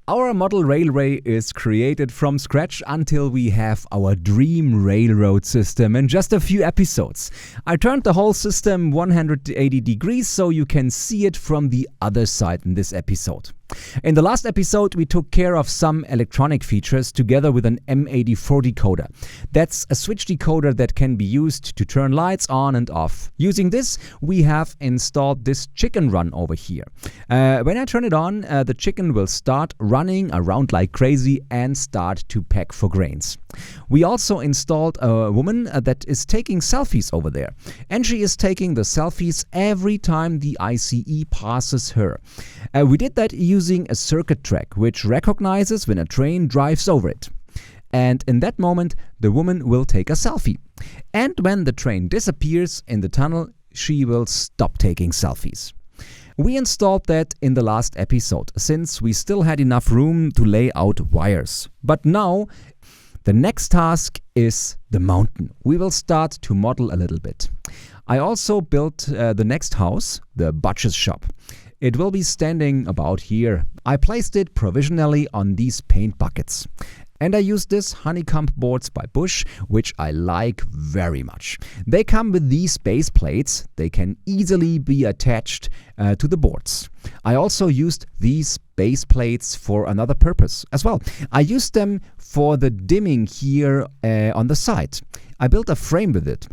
Our model railway is created from scratch until we have our dream railroad system in just a few episodes. I turned the whole system 180 degrees so you can see it from the other side in this episode. In the last episode, we took care of some electronic features together with an M84 decoder. That's a switch decoder that can be used to turn lights on and off. Using this, we have installed this chicken run over here. When I turn it on, the chicken will start running around like crazy and start to peck for grains. We also installed a woman that is taking selfies over there. And she is taking the selfies every time the ICE passes her. We did that using a circuit track which recognizes when a train drives over it. And in that moment, the woman will take a selfie. And when the train disappears in the tunnel, she will stop taking selfies. We installed that in the last episode, since we still had enough room to lay out wires. But now, the next task is the mountain. We will start to model a little bit. I also built the next house, the butcher's shop. It will be standing about here. I placed it provisionally on these paint buckets. And I used this honeycomb boards by Bush, which I like very much. They come with these base plates. They can easily be attached to the boards. I also used these base plates for another purpose as well. I used them for the dimming here on the side. I built a frame with it.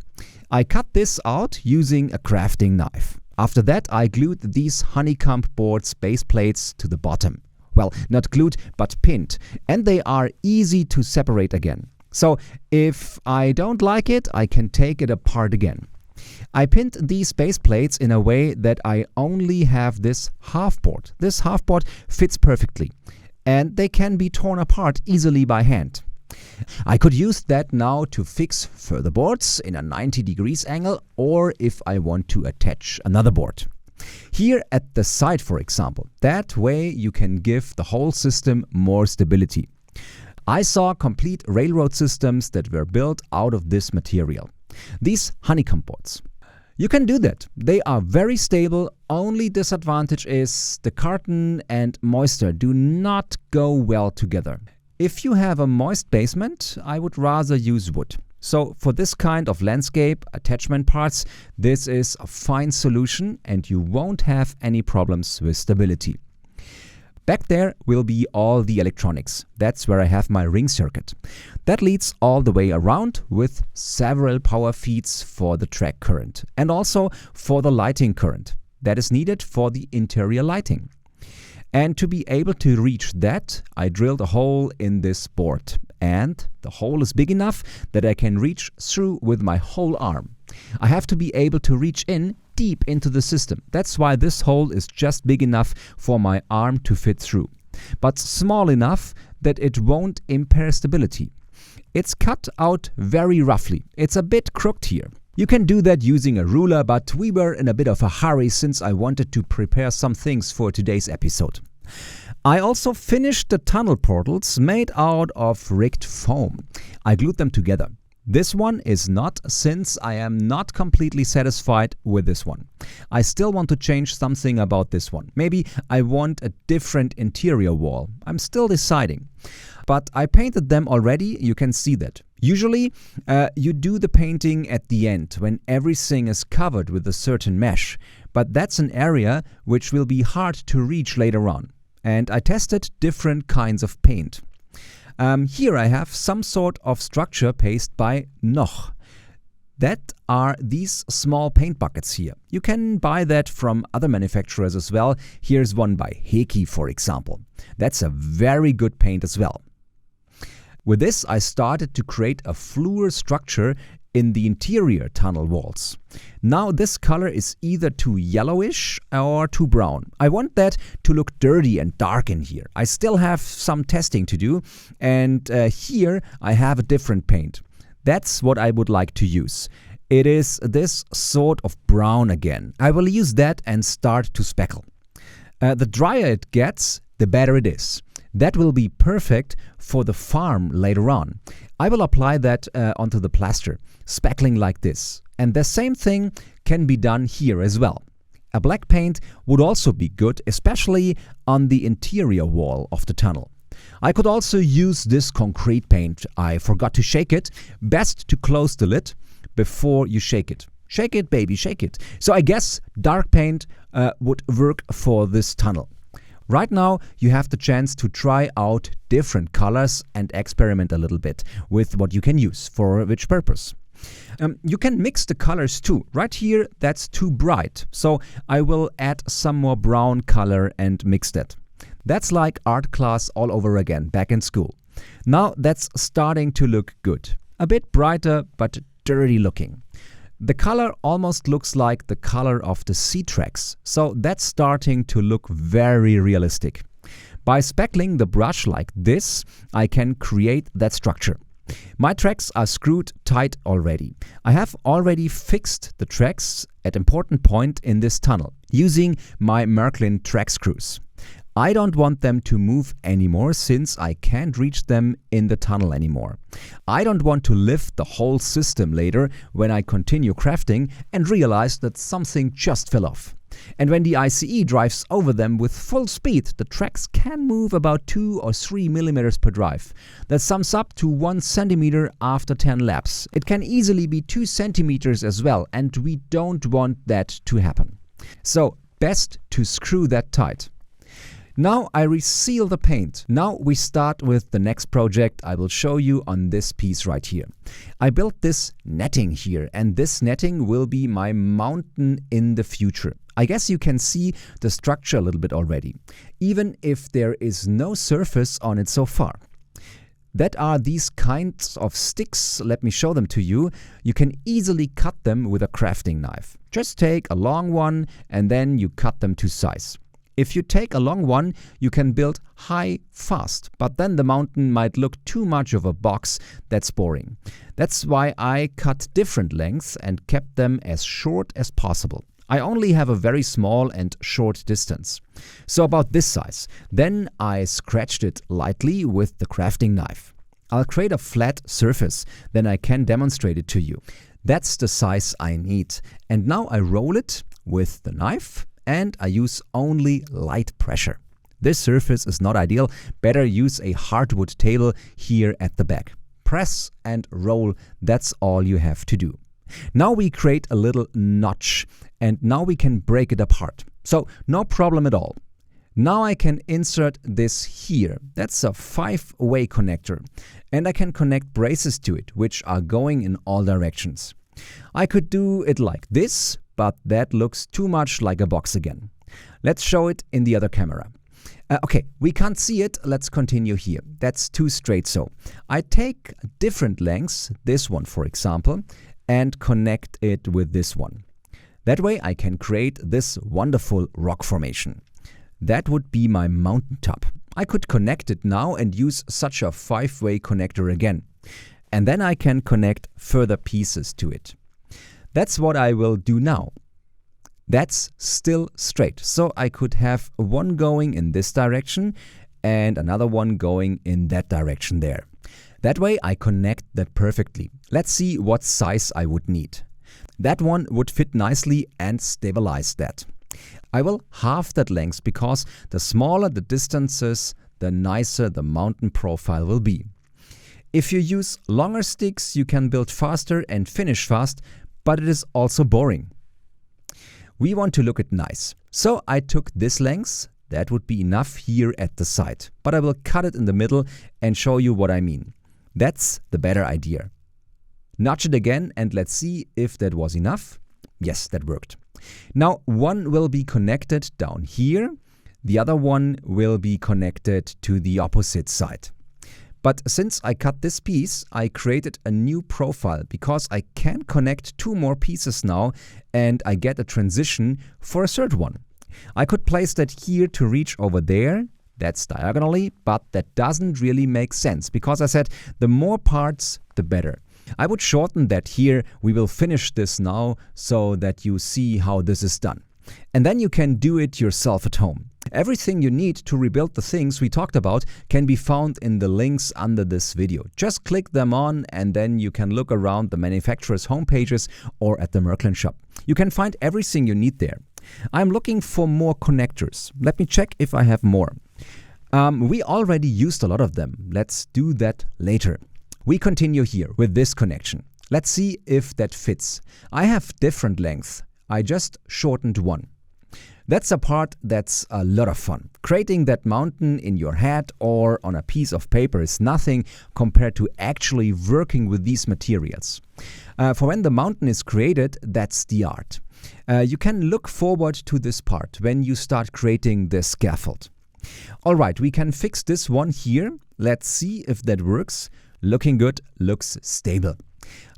I cut this out using a crafting knife. After that, I glued these honeycomb boards base plates to the bottom. Well, not glued, but pinned. And they are easy to separate again. So if I don't like it, I can take it apart again. I pinned these base plates in a way that I only have this half board. This half board fits perfectly. And they can be torn apart easily by hand. I could use that now to fix further boards in a 90 degrees angle, or if I want to attach another board. Here at the side, for example. That way you can give the whole system more stability. I saw complete railroad systems that were built out of this material. These honeycomb boards. You can do that. They are very stable. Only disadvantage is the carton and moisture do not go well together. If you have a moist basement, I would rather use wood. So for this kind of landscape attachment parts, this is a fine solution and you won't have any problems with stability. Back there will be all the electronics. That's where I have my ring circuit. That leads all the way around with several power feeds for the track current and also for the lighting current that is needed for the interior lighting. And to be able to reach that, I drilled a hole in this board. And the hole is big enough that I can reach through with my whole arm. I have to be able to reach in deep into the system. That's why this hole is just big enough for my arm to fit through, but small enough that it won't impair stability. It's cut out very roughly. It's a bit crooked here. You can do that using a ruler, but we were in a bit of a hurry since I wanted to prepare some things for today's episode. I also finished the tunnel portals made out of rigged foam. I glued them together. This one is not, since I am not completely satisfied with this one. I still want to change something about this one. Maybe I want a different interior wall. I'm still deciding. But I painted them already, you can see that. Usually, you do the painting at the end when everything is covered with a certain mesh. But that's an area which will be hard to reach later on. And I tested different kinds of paint. Here I have some sort of structure paste by Noch. That are these small paint buckets here. You can buy that from other manufacturers as well. Here's one by Heki, for example. That's a very good paint as well. With this, I started to create a fluor structure in the interior tunnel walls. Now this color is either too yellowish or too brown. I want that to look dirty and dark in here. I still have some testing to do, and here I have a different paint. That's what I would like to use. It is this sort of brown again. I will use that and start to speckle. The drier it gets, the better it is. That will be perfect for the farm later on. I will apply that onto the plaster, speckling like this. And the same thing can be done here as well. A black paint would also be good, especially on the interior wall of the tunnel. I could also use this concrete paint. I forgot to shake it. Best to close the lid before you shake it. Shake it, baby, shake it. So I guess dark paint would work for this tunnel. Right now, you have the chance to try out different colors and experiment a little bit with what you can use for which purpose. You can mix the colors too. Right here, that's too bright. So I will add some more brown color and mix that. That's like art class all over again, back in school. Now that's starting to look good. A bit brighter, but dirty looking. The color almost looks like the color of the sea tracks, so that's starting to look very realistic. By speckling the brush like this, I can create that structure. My tracks are screwed tight already. I have already fixed the tracks at important point in this tunnel using my Märklin track screws. I don't want them to move anymore since I can't reach them in the tunnel anymore. I don't want to lift the whole system later when I continue crafting and realize that something just fell off. And when the ICE drives over them with full speed, the tracks can move about 2 or 3 millimeters per drive. That sums up to 1 centimeter after 10 laps. It can easily be 2 centimeters as well, and we don't want that to happen. So, best to screw that tight. Now I reseal the paint. Now we start with the next project I will show you on this piece right here. I built this netting here, and this netting will be my mountain in the future. I guess you can see the structure a little bit already, even if there is no surface on it so far. That are these kinds of sticks. Let me show them to you. You can easily cut them with a crafting knife. Just take a long one and then you cut them to size. If you take a long one, you can build high fast, but then the mountain might look too much of a box. That's boring. That's why I cut different lengths and kept them as short as possible. I only have a very small and short distance. So about this size. Then I scratched it lightly with the crafting knife. I'll create a flat surface, then I can demonstrate it to you. That's the size I need. And now I roll it with the knife. And I use only light pressure. This surface is not ideal. Better use a hardwood table here at the back. Press and roll, that's all you have to do. Now we create a little notch and now we can break it apart. So no problem at all. Now I can insert this here. That's a 5-way connector. And I can connect braces to it, which are going in all directions. I could do it like this, but that looks too much like a box again. Let's show it in the other camera. Okay, we can't see it. Let's continue here. That's too straight, so I take different lengths, this one for example, and connect it with this one. That way I can create this wonderful rock formation. That would be my mountaintop. I could connect it now and use such a 5-way connector again. And then I can connect further pieces to it. That's what I will do now. That's still straight, so I could have one going in this direction and another one going in that direction there. That way I connect that perfectly. Let's see what size I would need. That one would fit nicely and stabilize that. I will halve that length because the smaller the distances, the nicer the mountain profile will be. If you use longer sticks, you can build faster and finish fast, but it is also boring. We want to look it nice. So I took this length. That would be enough here at the side. But I will cut it in the middle and show you what I mean. That's the better idea. Notch it again and let's see if that was enough. Yes, that worked. Now one will be connected down here. The other one will be connected to the opposite side. But since I cut this piece, I created a new profile because I can connect 2 more pieces now and I get a transition for a third one. I could place that here to reach over there. That's diagonally, but that doesn't really make sense because I said the more parts, the better. I would shorten that here. We will finish this now so that you see how this is done. And then you can do it yourself at home. Everything you need to rebuild the things we talked about can be found in the links under this video. Just click them on and then you can look around the manufacturer's homepages or at the Märklin shop. You can find everything you need there. I'm looking for more connectors. Let me check if I have more. We already used a lot of them. Let's do that later. We continue here with this connection. Let's see if that fits. I have different lengths. I just shortened one. That's a part that's a lot of fun. Creating that mountain in your head or on a piece of paper is nothing compared to actually working with these materials. For when the mountain is created, that's the art. You can look forward to this part when you start creating this scaffold. Alright, we can fix this one here. Let's see if that works. Looking good, looks stable.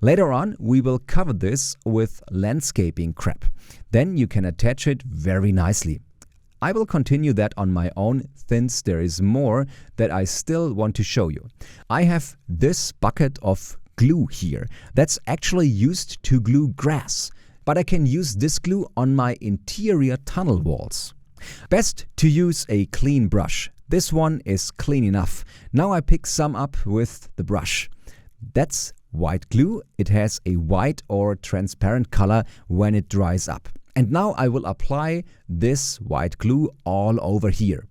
Later on, we will cover this with landscaping crap. Then you can attach it very nicely. I will continue that on my own since there is more that I still want to show you. I have this bucket of glue here that's actually used to glue grass, but I can use this glue on my interior tunnel walls. Best to use a clean brush. This one is clean enough. Now I pick some up with the brush. That's white glue. It has a white or transparent color when it dries up. And now I will apply this white glue all over here.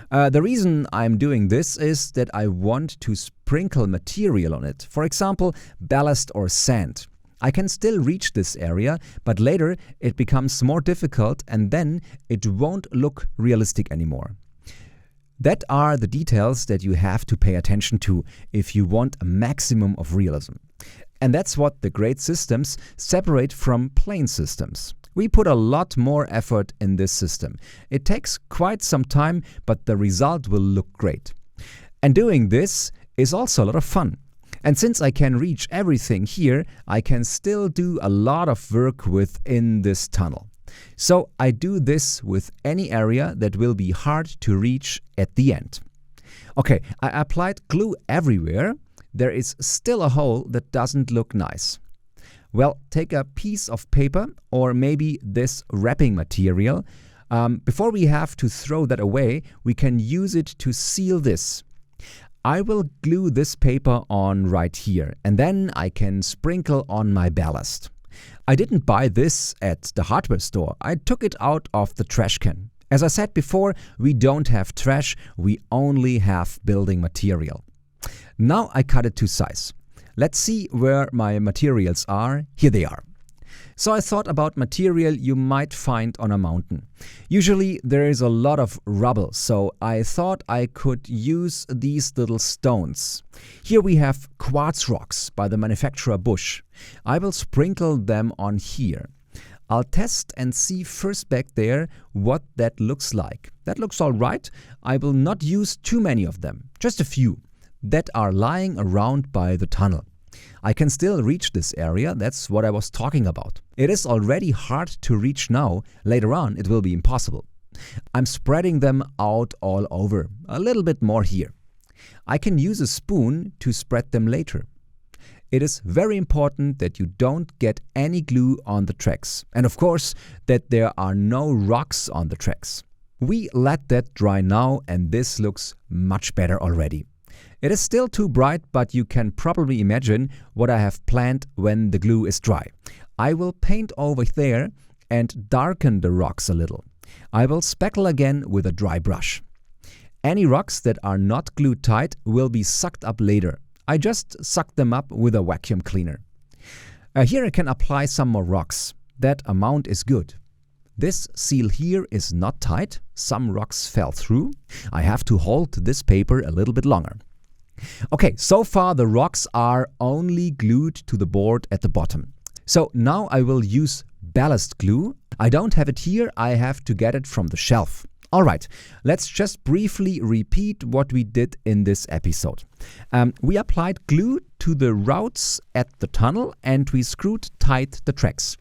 The reason I'm doing this is that I want to sprinkle material on it. For example, ballast or sand. I can still reach this area, but later it becomes more difficult and then it won't look realistic anymore. That are the details that you have to pay attention to if you want a maximum of realism. And that's what the great systems separate from plain systems. We put a lot more effort in this system. It takes quite some time, but the result will look great. And doing this is also a lot of fun. And since I can reach everything here, I can still do a lot of work within this tunnel. So I do this with any area that will be hard to reach at the end. Okay, I applied glue everywhere. There is still a hole that doesn't look nice. Well, take a piece of paper or maybe this wrapping material. Before we have to throw that away, we can use it to seal this. I will glue this paper on right here and then I can sprinkle on my ballast. I didn't buy this at the hardware store. I took it out of the trash can. As I said before, we don't have trash, we only have building material. Now I cut it to size. Let's see where my materials are. Here they are. So I thought about material you might find on a mountain. Usually there is a lot of rubble, so I thought I could use these little stones. Here we have quartz rocks by the manufacturer Bush. I will sprinkle them on here. I'll test and see first back there what that looks like. That looks alright. I will not use too many of them, just a few that are lying around by the tunnel. I can still reach this area, that's what I was talking about. It is already hard to reach now, later on it will be impossible. I'm spreading them out all over, a little bit more here. I can use a spoon to spread them later. It is very important that you don't get any glue on the tracks, and of course that there are no rocks on the tracks. We let that dry now and this looks much better already. It is still too bright, but you can probably imagine what I have planned when the glue is dry. I will paint over there and darken the rocks a little. I will speckle again with a dry brush. Any rocks that are not glued tight will be sucked up later. I just suck them up with a vacuum cleaner. Here I can apply some more rocks. That amount is good. This seal here is not tight. Some rocks fell through. I have to hold this paper a little bit longer. Okay, so far the rocks are only glued to the board at the bottom. So now I will use ballast glue. I don't have it here, I have to get it from the shelf. Alright, let's just briefly repeat what we did in this episode. We applied glue to the routes at the tunnel and we screwed tight the tracks.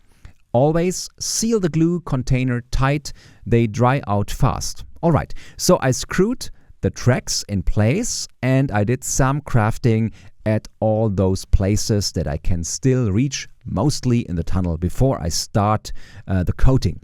Always seal the glue container tight, they dry out fast. Alright, so I screwed the tracks in place and I did some crafting at all those places that I can still reach, mostly in the tunnel before I start the coating.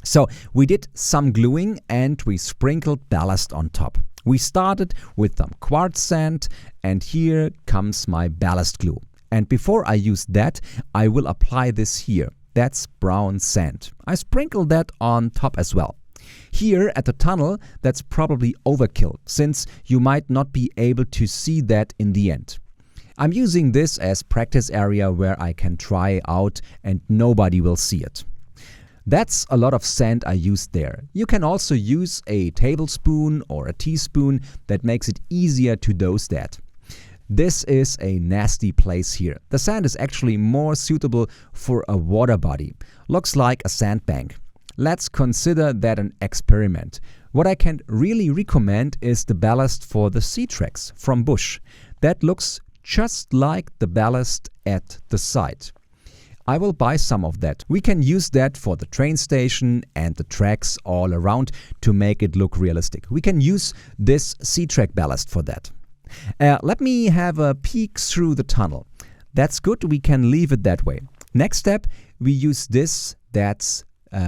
So we did some gluing and we sprinkled ballast on top. We started with some quartz sand and here comes my ballast glue. And before I use that, I will apply this here. that's brown sand. I sprinkled that on top as well. Here at the tunnel, that's probably overkill, since you might not be able to see that in the end. I'm using this as practice area where I can try out and nobody will see it. That's a lot of sand I used there. You can also use a tablespoon or a teaspoon. That makes it easier to dose that. This is a nasty place here. The sand is actually more suitable for a water body. Looks like a sandbank. Let's consider that an experiment. What I can really recommend is the ballast for the C-Tracks from Bosch. That looks just like the ballast at the site. I will buy some of that. We can use that for the train station and the tracks all around to make it look realistic. We can use this C-Track ballast for that. Let me have a peek through the tunnel. That's good, we can leave it that way. Next step, we use this, that's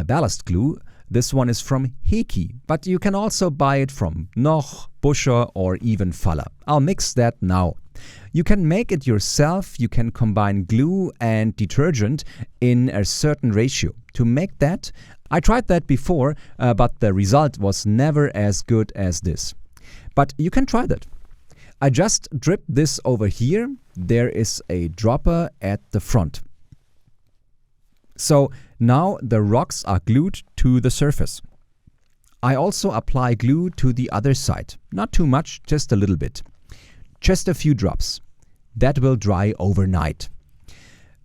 ballast glue. This one is from Heki, but you can also buy it from Noch, Buscher or even Faller. I'll mix that now. You can make it yourself. You can combine glue and detergent in a certain ratio. To make that, I tried that before, but the result was never as good as this. But you can try that. I just drip this over here. There is a dropper at the front. So now the rocks are glued to the surface. I also apply glue to the other side. Not too much, just a little bit. Just a few drops. That will dry overnight.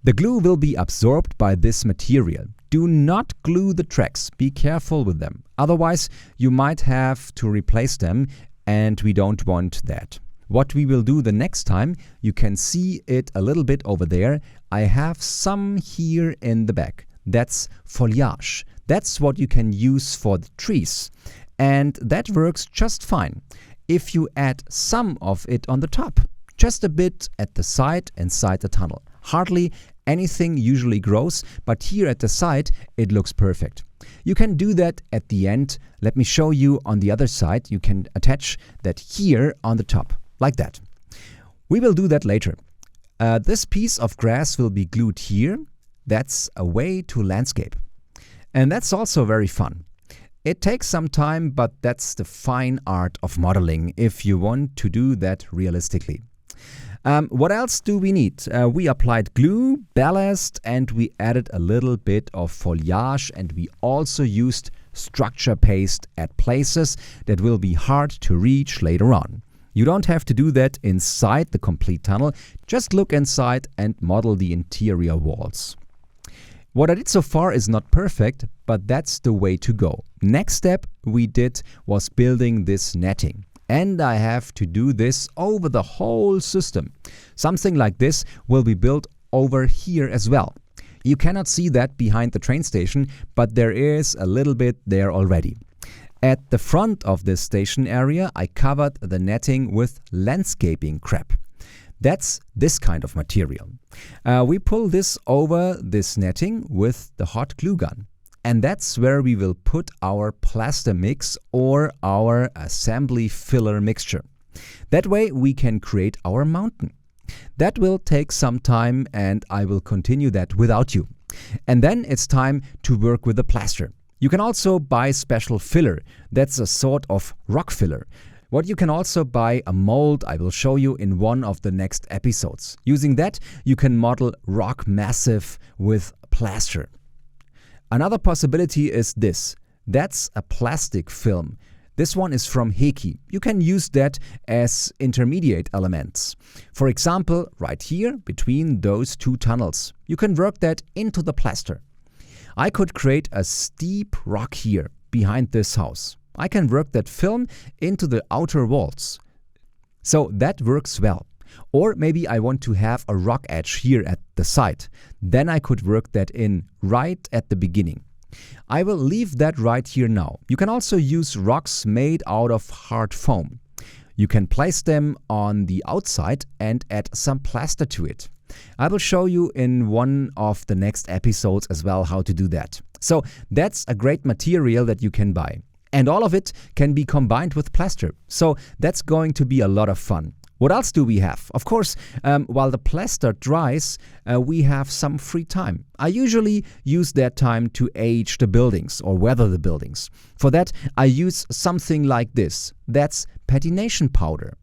The glue will be absorbed by this material. Do not glue the tracks. Be careful with them. Otherwise, you might have to replace them, and we don't want that. What we will do the next time, you can see it a little bit over there. I have some here in the back. That's foliage. That's what you can use for the trees. And that works just fine. If you add some of it on the top, just a bit at the side inside the tunnel. Hardly anything usually grows, but here at the side it looks perfect. You can do that at the end. Let me show you on the other side. You can attach that here on the top, like that. We will do that later. This piece of grass will be glued here. That's a way to landscape. And that's also very fun. It takes some time, but that's the fine art of modeling if you want to do that realistically. What else do we need? We applied glue, ballast, and we added a little bit of foliage, and we also used structure paste at places that will be hard to reach later on. You don't have to do that inside the complete tunnel. Just look inside and model the interior walls. What I did so far is not perfect, but that's the way to go. Next step we did was building this netting. And I have to do this over the whole system. Something like this will be built over here as well. You cannot see that behind the train station, but there is a little bit there already. At the front of this station area, I covered the netting with landscaping crap. That's this kind of material. We pull this over this netting with the hot glue gun. And that's where we will put our plaster mix or our assembly filler mixture. That way we can create our mountain. That will take some time and I will continue that without you. And then it's time to work with the plaster. You can also buy special filler. That's a sort of rock filler. What you can also buy a mold, I will show you in one of the next episodes. Using that, you can model rock massive with plaster. Another possibility is this. That's a plastic film. This one is from Heki. You can use that as intermediate elements. For example, right here between those two tunnels. You can work that into the plaster. I could create a steep rock here behind this house. I can work that film into the outer walls. So that works well. Or maybe I want to have a rock edge here at the side. Then I could work that in right at the beginning. I will leave that right here now. You can also use rocks made out of hard foam. You can place them on the outside and add some plaster to it. I will show you in one of the next episodes as well how to do that. So that's a great material that you can buy. And all of it can be combined with plaster. So that's going to be a lot of fun. What else do we have? Of course, while the plaster dries, we have some free time. I usually use that time to age the buildings or weather the buildings. For that, I use something like this. That's patination powder.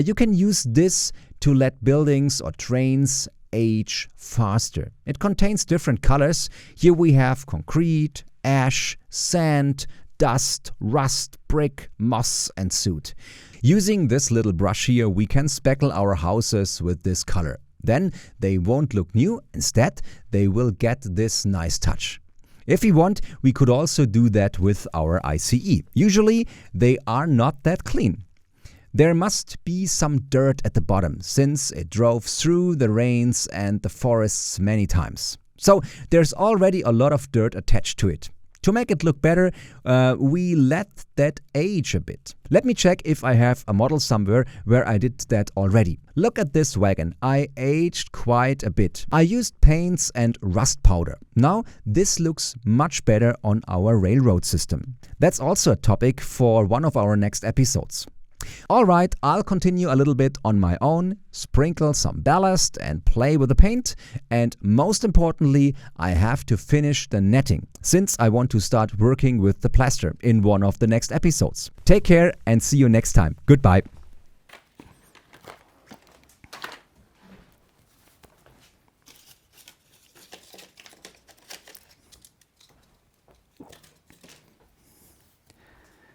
You can use this to let buildings or trains age faster. It contains different colors. Here we have concrete, ash, sand, dust, rust, brick, moss, and soot. Using this little brush here, we can speckle our houses with this color. Then they won't look new. Instead, they will get this nice touch. If we want, we could also do that with our ICE. Usually, they are not that clean. There must be some dirt at the bottom, since it drove through the rains and the forests many times. So there's already a lot of dirt attached to it. To make it look better, we let that age a bit. Let me check if I have a model somewhere where I did that already. Look at this wagon. I aged quite a bit. I used paints and rust powder. Now this looks much better on our railroad system. That's also a topic for one of our next episodes. Alright, I'll continue a little bit on my own, sprinkle some ballast and play with the paint, and most importantly, I have to finish the netting, since I want to start working with the plaster in one of the next episodes. Take care and see you next time. Goodbye.